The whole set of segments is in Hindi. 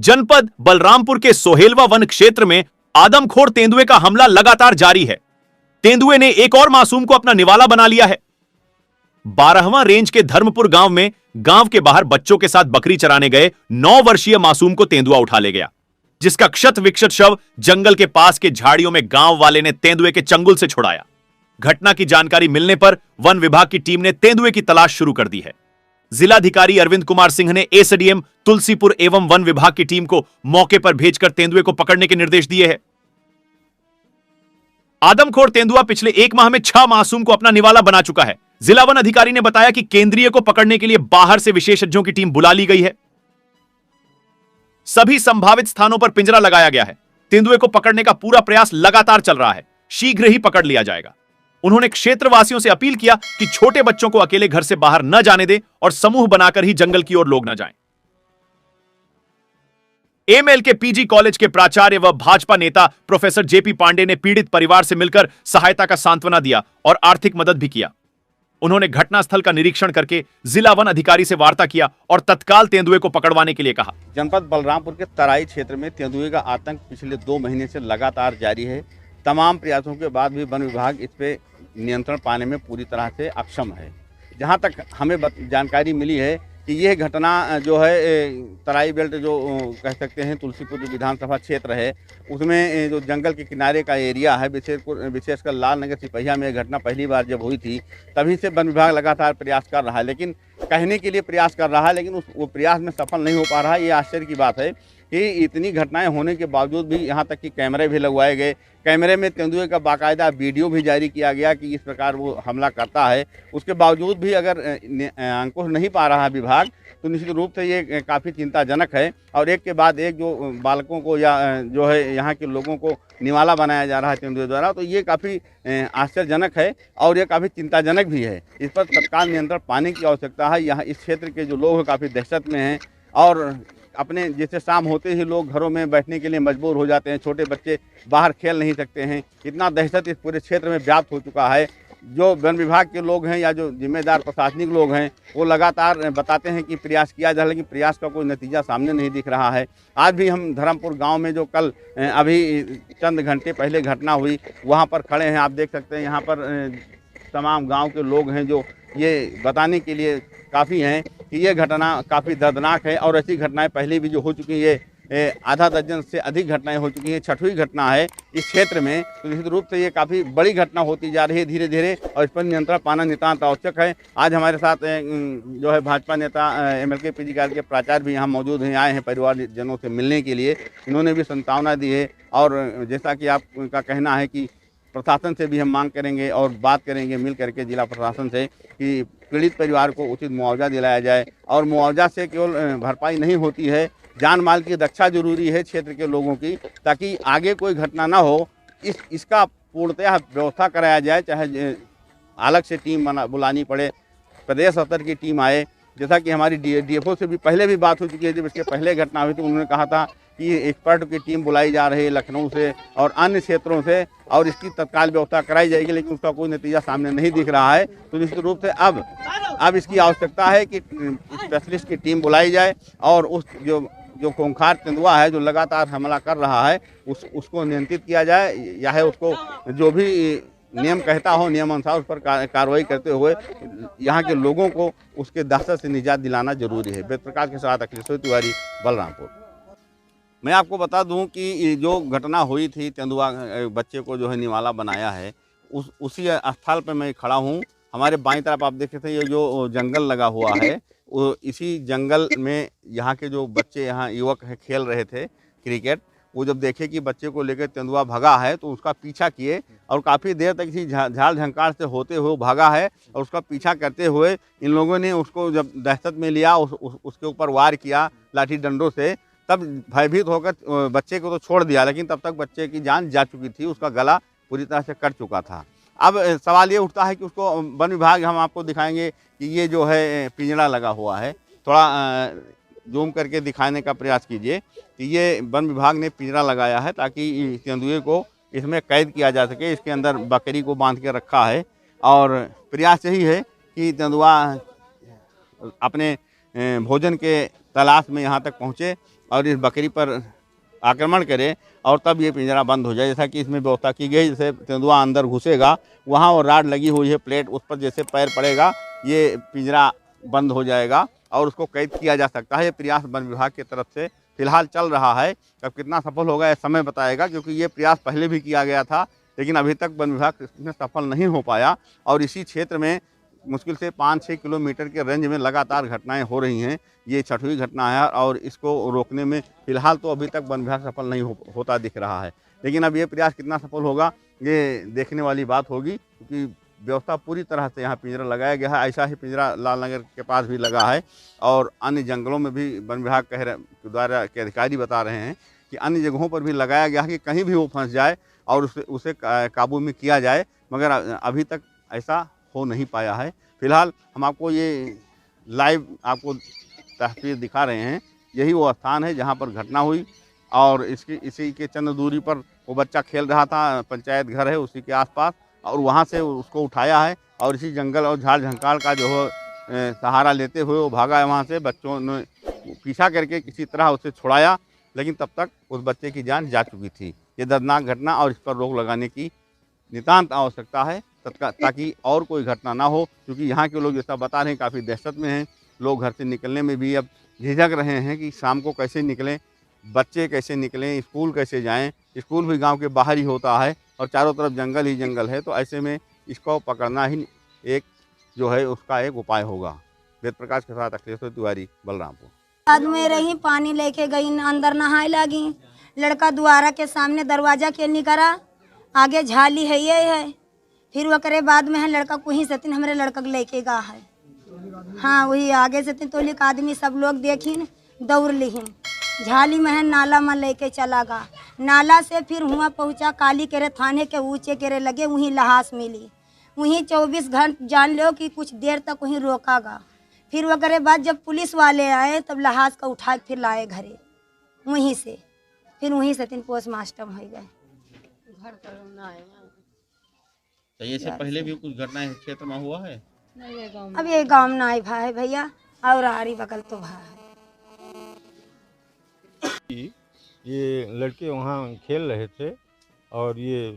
जनपद बलरामपुर के सोहेलवा वन क्षेत्र में आदमखोर तेंदुए का हमला लगातार जारी है। तेंदुए ने एक और मासूम को अपना निवाला बना लिया है। 12वां रेंज के धर्मपुर गांव में गांव के बाहर बच्चों के साथ बकरी चराने गए 9 वर्षीय मासूम को तेंदुआ उठा ले गया, जिसका क्षत विक्षत शव जंगल के पास के झाड़ियों में गांव वाले ने तेंदुए के चंगुल से छुड़ाया। घटना की जानकारी मिलने पर वन विभाग की टीम ने तेंदुए की तलाश शुरू कर दी है। जिलाधिकारी अरविंद कुमार सिंह ने एसडीएम तुलसीपुर एवं वन विभाग की टीम को मौके पर भेजकर तेंदुए को पकड़ने के निर्देश दिए हैं। आदमखोर तेंदुआ पिछले 1 माह में 6 मासूम को अपना निवाला बना चुका है। जिला वन अधिकारी ने बताया कि केंद्रीय को पकड़ने के लिए बाहर से विशेषज्ञों की टीम बुला ली गई है। सभी संभावित स्थानों पर पिंजरा लगाया गया है। तेंदुए को पकड़ने का पूरा प्रयास लगातार चल रहा है। शीघ्र ही पकड़ लिया जाएगा। उन्होंने क्षेत्रवासियों से अपील किया कि छोटे बच्चों को अकेले घर से बाहर न जाने दें और समूह बनाकर ही जंगल की ओर लोग न जाएं। एमएल के पीजी कॉलेज के प्राचार्य व भाजपा नेता प्रोफेसर जेपी पांडे ने पीड़ित परिवार से मिलकर सहायता का सांत्वना दिया और आर्थिक मदद भी किया। उन्होंने घटनास्थल का निरीक्षण करके जिला वन अधिकारी से वार्ता किया और तत्काल तेंदुए को पकड़वाने के लिए कहा। जनपद बलरामपुर के तराई क्षेत्र में तेंदुए का आतंक पिछले 2 महीने से लगातार जारी है। तमाम प्रयासों के बाद भी वन विभाग इस पे नियंत्रण पाने में पूरी तरह से अक्षम है। जहां तक हमें जानकारी मिली है कि यह घटना जो है तराई बेल्ट जो कह सकते हैं तुलसीपुर जो विधानसभा क्षेत्र है उसमें जो जंगल के किनारे का एरिया है, विशेषकर लाल नगर सिपहिया में घटना पहली बार जब हुई थी तभी से वन विभाग लगातार प्रयास कर रहा है, लेकिन कहने के लिए प्रयास कर रहा है लेकिन वो प्रयास में सफल नहीं हो पा रहा है। ये आश्चर्य की बात है कि इतनी घटनाएं होने के बावजूद भी यहाँ तक कि कैमरे भी लगवाए गए। कैमरे में तेंदुए का बाकायदा वीडियो भी जारी किया गया कि इस प्रकार वो हमला करता है। उसके बावजूद भी अगर अंकुश नहीं पा रहा विभाग तो निश्चित रूप से ये काफ़ी चिंताजनक है। और एक के बाद एक जो बालकों को या जो है यहाँ के लोगों को निवाला बनाया जा रहा है तेंदुए द्वारा, तो ये काफ़ी आश्चर्यजनक है और ये काफ़ी चिंताजनक भी है। इस पर तत्काल नियंत्रण पाने की आवश्यकता है। यहाँ इस क्षेत्र के जो लोग हैं काफ़ी दहशत में हैं और अपने जैसे शाम होते ही लोग घरों में बैठने के लिए मजबूर हो जाते हैं। छोटे बच्चे बाहर खेल नहीं सकते हैं। इतना दहशत इस पूरे क्षेत्र में व्याप्त हो चुका है। जो वन विभाग के लोग हैं या जो जिम्मेदार प्रशासनिक लोग हैं वो लगातार बताते हैं कि प्रयास किया जा रहा है, लेकिन प्रयास का कोई नतीजा सामने नहीं दिख रहा है। आज भी हम धर्मपुर गांव में जो कल अभी चंद घंटे पहले घटना हुई वहां पर खड़े हैं। आप देख सकते हैं यहाँ पर तमाम गांव के लोग हैं जो ये बताने के लिए काफ़ी हैं कि ये घटना काफ़ी दर्दनाक है और ऐसी घटनाएं पहले भी जो हो चुकी है, आधा दर्जन से अधिक घटनाएं हो चुकी हैं। 6वीं घटना है इस क्षेत्र में, तो निश्चित रूप से ये काफ़ी बड़ी घटना होती जा रही है धीरे धीरे और इस पर नियंत्रण पाना नितांत आवश्यक है। आज हमारे साथ जो है भाजपा नेता एमएलके पीजी कॉलेज के प्राचार्य भी यहाँ मौजूद हैं, आए हैं परिवारजनों से मिलने के लिए। इन्होंने भी सांत्वना दी है और जैसा कि आपका कहना है कि प्रशासन से भी हम मांग करेंगे और बात करेंगे मिल करके जिला प्रशासन से कि पीड़ित परिवार को उचित मुआवजा दिलाया जाए। और मुआवजा से केवल भरपाई नहीं होती है, जान माल की रक्षा जरूरी है क्षेत्र के लोगों की, ताकि आगे कोई घटना ना हो। इसका पूर्णतः व्यवस्था कराया जाए, चाहे अलग से टीम बुलानी पड़े, प्रदेश स्तर की टीम आए। जैसा कि हमारी डीएफओ से भी पहले भी बात हो चुकी है, जब इसके पहले घटना हुई तो उन्होंने कहा था कि एक्सपर्ट की टीम बुलाई जा रही है लखनऊ से और अन्य क्षेत्रों से और इसकी तत्काल व्यवस्था कराई जाएगी, लेकिन उसका कोई नतीजा सामने नहीं दिख रहा है। तो निश्चित रूप से अब इसकी आवश्यकता है कि स्पेशलिस्ट की टीम बुलाई जाए और उस जो खूंखार तेंदुआ है जो लगातार हमला कर रहा है उसको नियंत्रित किया जाए, या है उसको जो भी नियम कहता हो नियम अनुसार उस पर कार्रवाई करते हुए यहाँ के लोगों को उसके दहशत से निजात दिलाना जरूरी है। वेद प्रकाश के साथ अखिलेश्वर तिवारी, बलरामपुर। मैं आपको बता दूं कि जो घटना हुई थी तेंदुआ बच्चे को जो है निवाला बनाया है उसी स्थल पर मैं खड़ा हूं। हमारे बाईं तरफ आप देख सकते हैं ये जो जंगल लगा हुआ है, वो इसी जंगल में यहाँ के जो बच्चे यहाँ युवक है खेल रहे थे क्रिकेट। वो जब देखे कि बच्चे को लेकर तेंदुआ भगा है तो उसका पीछा किए और काफ़ी देर तक इसी झाड़ झंकार से होते हुए भागा है और उसका पीछा करते हुए इन लोगों ने उसको जब दहशत में लिया उसके ऊपर वार किया लाठी डंडों से। तब भयभीत होकर बच्चे को तो छोड़ दिया, लेकिन तब तक बच्चे की जान जा चुकी थी, उसका गला पूरी तरह से कट चुका था। अब सवाल ये उठता है कि उसको वन विभाग, हम आपको दिखाएंगे कि ये जो है पिंजरा लगा हुआ है, थोड़ा जूम करके दिखाने का प्रयास कीजिए कि ये वन विभाग ने पिंजरा लगाया है ताकि तेंदुए को इसमें कैद किया जा सके। इसके अंदर बकरी को बांध के रखा है और प्रयास यही है कि तेंदुआ अपने भोजन के तलाश में यहाँ तक पहुँचे और इस बकरी पर आक्रमण करे और तब ये पिंजरा बंद हो जाए। जैसा कि इसमें व्यवस्था की गई, जैसे तेंदुआ अंदर घुसेगा वहाँ वो राड लगी हुई है प्लेट, उस पर जैसे पैर पड़ेगा ये पिंजरा बंद हो जाएगा और उसको कैद किया जा सकता है। ये प्रयास वन विभाग की तरफ से फिलहाल चल रहा है। अब कितना सफल होगा ये समय बताएगा, क्योंकि ये प्रयास पहले भी किया गया था लेकिन अभी तक वन विभाग इसमें सफल नहीं हो पाया। और इसी क्षेत्र में मुश्किल से 5-6 किलोमीटर के रेंज में लगातार घटनाएं हो रही हैं। ये छठवीं घटना है और इसको रोकने में फिलहाल तो अभी तक वन विभाग सफल नहीं होता दिख रहा है। लेकिन अब ये प्रयास कितना सफल होगा ये देखने वाली बात होगी, क्योंकि व्यवस्था पूरी तरह से यहाँ पिंजरा लगाया गया है। ऐसा ही पिंजरा लालनगर के पास भी लगा है और अन्य जंगलों में भी वन विभाग द्वारा के अधिकारी बता रहे हैं कि अन्य जगहों पर भी लगाया गया है कि कहीं भी वो फंस जाए और उसे काबू में किया जाए, मगर अभी तक ऐसा हो नहीं पाया है। फिलहाल हम आपको ये लाइव आपको तस्वीर दिखा रहे हैं। यही वो स्थान है जहाँ पर घटना हुई और इसी के चंद दूरी पर वो बच्चा खेल रहा था, पंचायत घर है उसी के आसपास, और वहाँ से उसको उठाया है और इसी जंगल और झाड़ झंकाड़ का जो है सहारा लेते हुए वो भागा है वहाँ से। बच्चों ने पीछा करके किसी तरह उसे छुड़ाया, लेकिन तब तक उस बच्चे की जान जा चुकी थी। ये दर्दनाक घटना और इस पर रोक लगाने की नितांत आवश्यकता है ताकि और कोई घटना ना हो, क्योंकि यहाँ के लोग जैसा बता रहे हैं काफ़ी दहशत में हैं। लोग घर से निकलने में भी अब झिझक रहे हैं कि शाम को कैसे निकलें, बच्चे कैसे निकलें, स्कूल कैसे जाएं। स्कूल भी गांव के बाहर ही होता है और चारों तरफ जंगल ही जंगल है, तो ऐसे में इसको पकड़ना ही एक जो है उसका एक उपाय होगा। वेद प्रकाश के साथ अखिलेश्वर तिवारी, बलरामपुर। बाद में रही पानी लेके गई, अंदर नहाए लगी। लड़का द्वारा के सामने दरवाजा के निकरा, आगे झाली है ये है। फिर वो करे बाद में है लड़का कुही से तीन हमारे लड़का लेके गा है। हाँ वही आगे से तीन तोलिक आदमी सब लोग देखिन दौड़ लिहिन। झाली में है नाला में लेके चला गा। नाला से फिर हुआ पहुँचा काली केरे थाने के ऊँचे केरे लगे, वहीं लहास मिली। वहीं 24 घंटे जान लो कि कुछ देर तक वहीं रोका गा। फिर वो करे बाद जब पुलिस वाले आए तब लहास का उठा के फिर लाए घरे वहीं से। फिर वहीं से तीन पोस्ट मास्टर हो गए। तो ये से पहले भी कुछ घटना इस क्षेत्र में हुआ है? अब ये गाँव में आई भाई भैया और आरी बगल तो भाई ये लड़के वहाँ खेल रहे थे और ये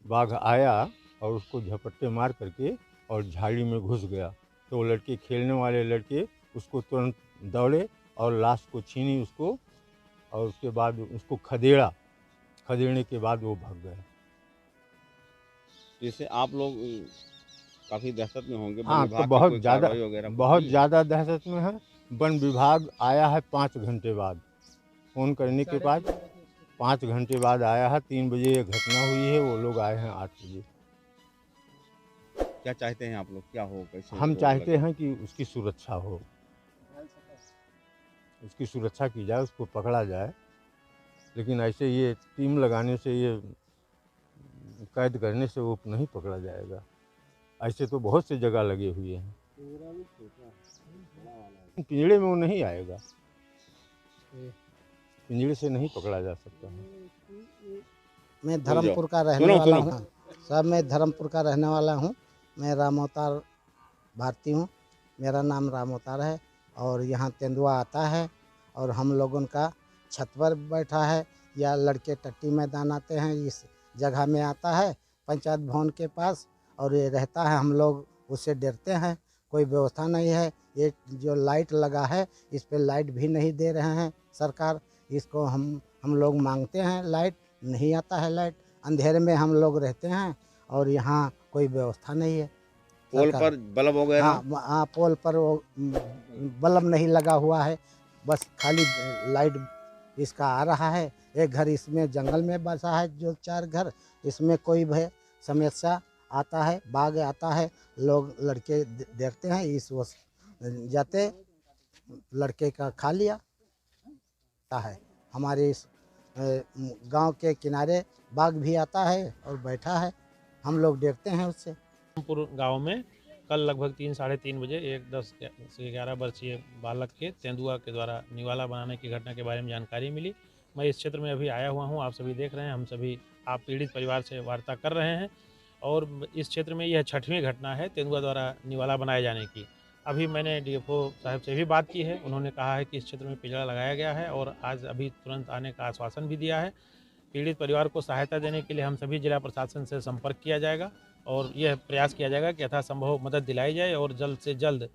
बाघ आया और उसको झपट्टे मार करके और झाड़ी में घुस गया। तो वो लड़के खेलने वाले लड़के उसको तुरंत दौड़े और लाश को छीनी उसको, और उसके बाद उसको खदेड़ने के बाद वो भाग गए। जैसे आप लोग काफ़ी दहशत में होंगे। हाँ, तो बहुत ज़्यादा दहशत में है। वन विभाग आया है 5 घंटे बाद, फ़ोन करने के बाद 5 घंटे बाद आया है। 3 बजे ये घटना हुई है, वो लोग आए हैं 8 बजे। क्या चाहते हैं आप लोग, क्या हो कैसे? हम चाहते हैं कि उसकी सुरक्षा हो, उसकी सुरक्षा की जाए, उसको पकड़ा जाए। लेकिन ऐसे ये टीम लगाने से, ये कैद करने से वो नहीं पकड़ा जाएगा। ऐसे तो बहुत से जगह लगे हुए हैं। पिंजड़े में वो नहीं आएगा, पिंजड़े से नहीं पकड़ा जा सकता है। मैं धर्मपुर का रहने वाला हूँ। सब मैं धर्मपुर का रहने वाला हूँ। मैं राम अवतार भारती हूँ। मेरा नाम राम अवतार है और यहाँ तेंदुआ आता है और हम लोगों का छत पर बैठा है या लड़के टट्टी मैदान आते हैं, इस जगह में आता है पंचायत भवन के पास और ये रहता है। हम लोग उससे डरते हैं, कोई व्यवस्था नहीं है। ये जो लाइट लगा है इस पे लाइट भी नहीं दे रहे हैं सरकार। इसको हम लोग मांगते हैं, लाइट नहीं आता है। लाइट अंधेरे में हम लोग रहते हैं और यहाँ कोई व्यवस्था नहीं है। पोल पर बल्ब वगैरह? हाँ, पोल पर वो बल्ब नहीं लगा हुआ है, बस खाली लाइट इसका आ रहा है। एक घर इसमें जंगल में बसा है, जो 4 घर, इसमें कोई भी समस्या आता है, बाघ आता है, लोग लड़के देखते हैं, इस वो जाते लड़के का खा लिया है। हमारे इस गांव के किनारे बाघ भी आता है और बैठा है, हम लोग देखते हैं उससे। रामपुर गांव में कल लगभग 3-3:30 बजे एक 10 से 11 वर्षीय बालक के तेंदुआ के द्वारा निवाला बनाने की घटना के बारे में जानकारी मिली। मैं इस क्षेत्र में अभी आया हुआ हूं, आप सभी देख रहे हैं, हम सभी आप पीड़ित परिवार से वार्ता कर रहे हैं और इस क्षेत्र में यह 6वीं घटना है तेंदुआ द्वारा निवाला बनाए जाने की। अभी मैंने डीएफओ साहब से भी बात की है, उन्होंने कहा है कि इस क्षेत्र में पिंजरा लगाया गया है और आज अभी तुरंत आने का आश्वासन भी दिया है। पीड़ित परिवार को सहायता देने के लिए हम सभी जिला प्रशासन से संपर्क किया जाएगा और यह प्रयास किया जाएगा कि यथासंभव मदद दिलाई जाए और जल्द से जल्द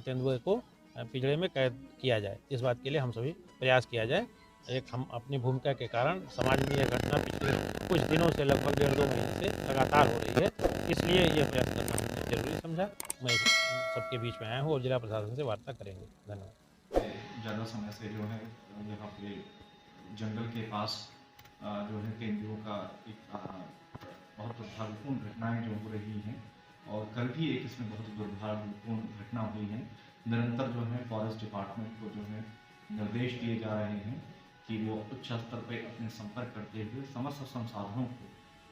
तेंदुए को पिंजरे में कैद किया जाए। इस बात के लिए हम सभी प्रयास किया जाए। एक हम अपनी भूमिका के कारण समाज में यह घटना पिछले कुछ दिनों से लगभग 1.5-2 महीने से लगातार हो रही है, इसलिए यह प्रयास करना हमने जरूरी समझा। मैं इस सबके बीच में आया हूँ और जिला प्रशासन से वार्ता करेंगे। धन्यवाद। ज़्यादा समय से जो है यहाँ पे जंगल के पास जो है तेंदुओं का एक बहुत दुर्भाग्यपूर्ण घटनाएं जो हो रही हैं और कल भी एक इसमें बहुत दुर्भाग्यपूर्ण घटना हुई है। निरंतर जो है फॉरेस्ट डिपार्टमेंट को जो है निर्देश दिए जा रहे हैं कि वो उच्च स्तर पर अपने संपर्क करते हुए समस्त संसाधनों को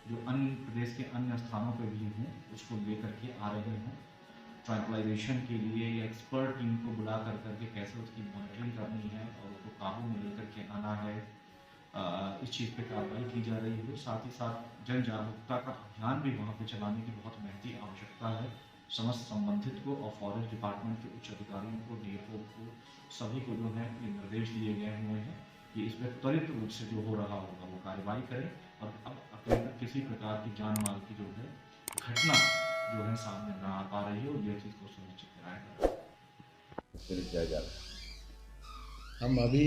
जो अन्य प्रदेश के अन्य स्थानों पर भी हों उसको लेकर के आ रहे हैं। ट्रैंकुलाइजेशन के लिए एक्सपर्ट टीम को बुला कर करके कैसे उसकी मॉनिटरिंग करनी है और उसको काबू में लेकर के आना है, इस चीज़ पे कार्रवाई की जा रही है। साथ ही साथ जन जागरूकता का अभियान भी वहाँ पे चलाने की बहुत महती आवश्यकता है। समस्त संबंधित को और फॉरेस्ट डिपार्टमेंट के उच्च अधिकारियों को, डीएफओ को, सभी को जो है ये निर्देश दिए गए हुए हैं कि इस पर त्वरित रूप से जो हो रहा होगा वो कार्रवाई करें और अब अपने किसी प्रकार की जान माल की जो है घटना जो है सामने न आ पा रही है और यह चीज़ को सुनिश्चित कराया जाए। हम अभी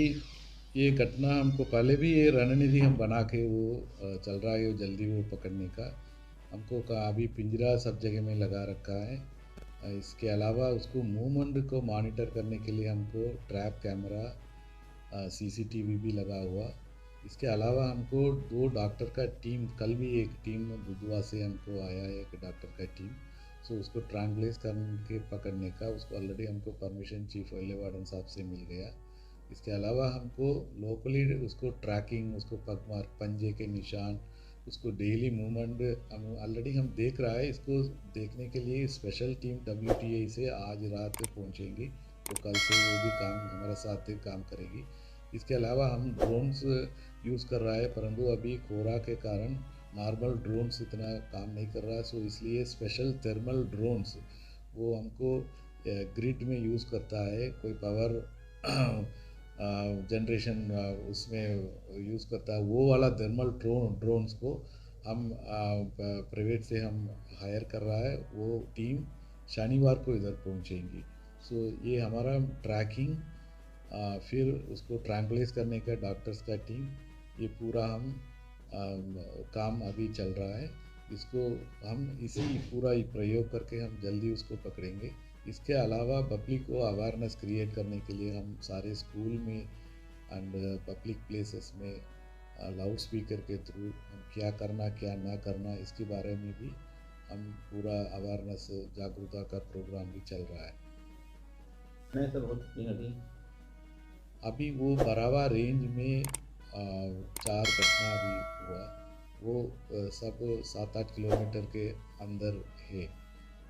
ये घटना हमको पहले भी ये रणनीति हम बना के वो चल रहा है जल्दी वो पकड़ने का। हमको कहा अभी पिंजरा सब जगह में लगा रखा है। इसके अलावा उसको मूवमेंट को मॉनिटर करने के लिए हमको ट्रैप कैमरा, सीसीटीवी भी लगा हुआ। इसके अलावा हमको 2 डॉक्टर का टीम, कल भी एक टीम दुधवा से हमको आया है एक डॉक्टर का टीम, सो उसको ट्रांगुलेट करके पकड़ने का उसको ऑलरेडी हमको परमिशन चीफ एल्ले वार्डन साहब से मिल गया। इसके अलावा हमको लोकली उसको ट्रैकिंग, उसको पग मार्क, पंजे के निशान, उसको डेली मूवमेंट हम ऑलरेडी हम देख रहा है। इसको देखने के लिए स्पेशल टीम WTA से आज रात पहुंचेंगी, तो कल से वो भी काम हमारे साथ काम करेगी। इसके अलावा हम ड्रोन्स यूज़ कर रहा है, परंतु अभी कोहरा के कारण नॉर्मल ड्रोन्स इतना काम नहीं कर रहा है, सो इसलिए स्पेशल थर्मल ड्रोन्स वो हमको ग्रिड में यूज़ करता है, कोई पावर जनरेशन उसमें यूज़ करता है, वो वाला थर्मल ड्रोन्स को हम प्राइवेट से हम हायर कर रहा है। वो टीम शनिवार को इधर पहुंचेंगी। सो ये हमारा ट्रैकिंग, फिर उसको ट्रैंकुलाइज करने का डॉक्टर्स का टीम, ये पूरा हम काम अभी चल रहा है। इसको हम इसी पूरा प्रयोग करके हम जल्दी उसको पकड़ेंगे। इसके अलावा पब्लिक को अवेयरनेस क्रिएट करने के लिए हम सारे स्कूल में एंड पब्लिक प्लेसेस में लाउड स्पीकर के थ्रू हम क्या करना क्या ना करना इसके बारे में भी हम पूरा अवेयरनेस जागरूकता का प्रोग्राम भी चल रहा है। अभी वो बरावा रेंज में 4 घटना अभी हुआ, वो सब 7-8 किलोमीटर के अंदर है।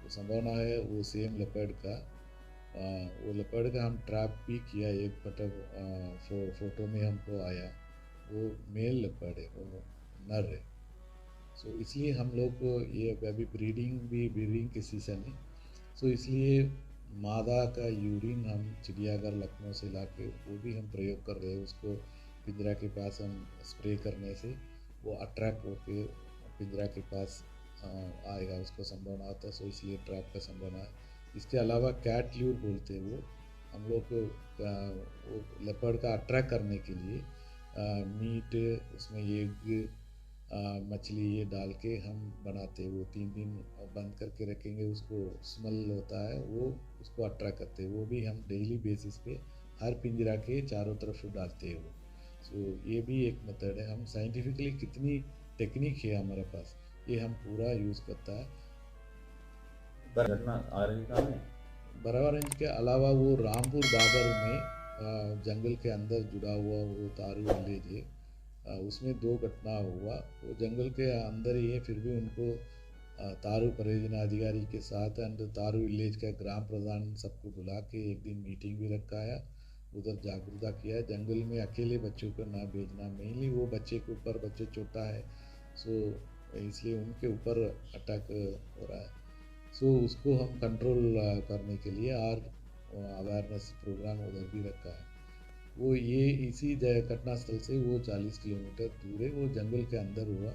तो संभावना है वो सेम लेपर्ड का, वो लेपर्ड का हम ट्रैप भी किया। एक फोटो में हमको आया, वो मेल लेपर्ड है, वो नर है। सो इसलिए हम लोग को ये अभी ब्रीडिंग के सीज़न है, सो इसलिए मादा का यूरिन हम चिड़ियाघर लखनऊ से लाके वो भी हम प्रयोग कर रहे हैं। उसको पिंजरा के पास हम स्प्रे करने से वो अट्रैक्ट होकर पिंजरा के पास आएगा, उसको संभावना आता है, सो इसलिए ट्रैप का संभावना है। इसके अलावा कैट ल्यूर बोलते हैं, वो हम लोग वो लेपर्ड का अट्रैक्ट करने के लिए मीट उसमें एग मछली ये डाल के हम बनाते हैं। वो 3 दिन बंद करके रखेंगे, उसको स्मेल होता है, वो उसको अट्रैक्ट करते हैं। वो भी हम डेली बेसिस पे हर पिंजरा के चारों तरफ डालते हैं वो। सो ये भी एक मेथड है। हम साइंटिफिकली कितनी टेक्निक है हमारे पास, ये हम पूरा यूज़ करता है। बरावा रेंज के अलावा वो रामपुर बाबर में जंगल के अंदर जुड़ा हुआ वो तारू विलेज है, उसमें 2 घटना हुआ। वो जंगल के अंदर ही है, फिर भी उनको तारू परियोजना अधिकारी के साथ एंड तारू विलेज का ग्राम प्रधान सबको बुला के एक दिन मीटिंग भी रखाया, उधर जागरूकता किया। जंगल में अकेले बच्चों को ना भेजना, मेनली वो बच्चे के ऊपर, बच्चे छोटा है, सो इसलिए उनके ऊपर अटैक हो रहा है। सो उसको हम कंट्रोल करने के लिए और अवेयरनेस प्रोग्राम उधर भी रखा है। वो ये इसी घटनास्थल से वो 40 किलोमीटर दूर है, वो जंगल के अंदर हुआ।